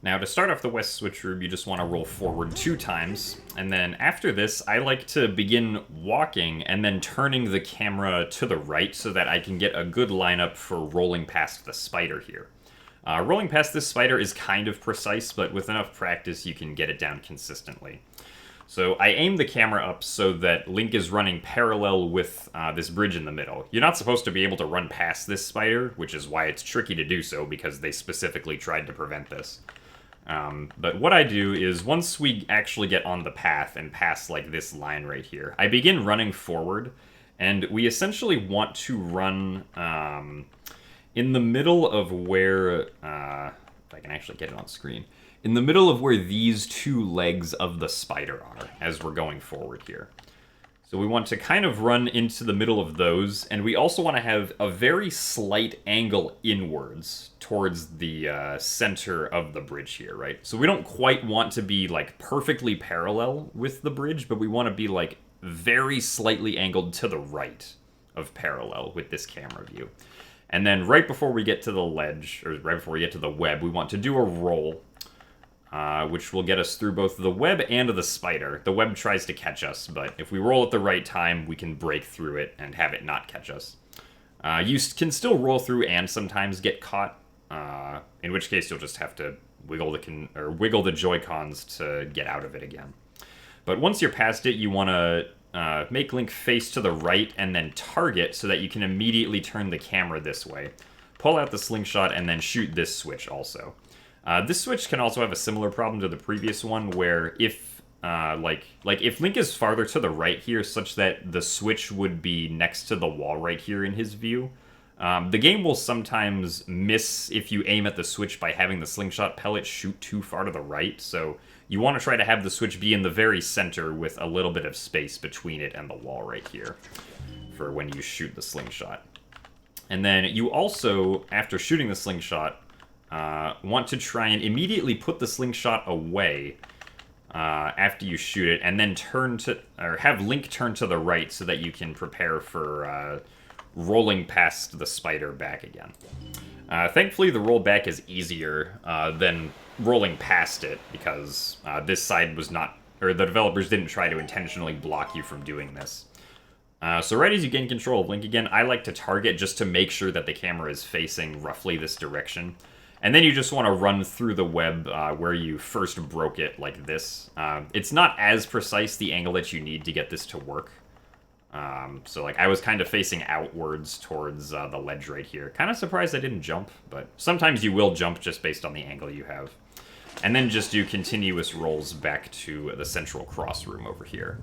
Now, to start off the west switch room, you just want to roll forward 2 times, and then after this, I like to begin walking and then turning the camera to the right so that I can get a good lineup for rolling past the spider here. Rolling past this spider is kind of precise, but with enough practice, you can get it down consistently. So I aim the camera up so that Link is running parallel with this bridge in the middle. You're not supposed to be able to run past this spider, which is why it's tricky to do so, because they specifically tried to prevent this. But what I do is, once we actually get on the path and pass like this line right here, I begin running forward, and we essentially want to run in the middle of where, if I can actually get it on screen, in the middle of where these 2 legs of the spider are as we're going forward here. So we want to kind of run into the middle of those, and we also want to have a very slight angle inwards towards the center of the bridge here, right? So we don't quite want to be like perfectly parallel with the bridge, but we want to be like very slightly angled to the right of parallel with this camera view. And then right before we get to the ledge, or right before we get to the web, we want to do a roll, which will get us through both the web and the spider. The web tries to catch us, but if we roll at the right time, we can break through it and have it not catch us. You can still roll through and sometimes get caught, in which case you'll just have to wiggle the Joy-Cons to get out of it again. But once you're past it, you want to make Link face to the right and then target so that you can immediately turn the camera this way. Pull out the slingshot and then shoot this switch also. This switch can also have a similar problem to the previous one, where if if Link is farther to the right here, such that the switch would be next to the wall right here in his view, the game will sometimes miss if you aim at the switch by having the slingshot pellet shoot too far to the right. So you want to try to have the switch be in the very center with a little bit of space between it and the wall right here for when you shoot the slingshot. And then you also, after shooting the slingshot, want to try and immediately put the slingshot away after you shoot it, and then have Link turn to the right so that you can prepare for rolling past the spider back again. Thankfully, the roll back is easier than rolling past it, because this side was not, or the developers didn't try to intentionally block you from doing this. So right as you gain control of Link again, I like to target just to make sure that the camera is facing roughly this direction. And then you just want to run through the web where you first broke it, like this. It's not as precise, the angle that you need to get this to work. So like I was kind of facing outwards towards the ledge right here. Kind of surprised I didn't jump, but sometimes you will jump just based on the angle you have. And then just do continuous rolls back to the central cross room over here.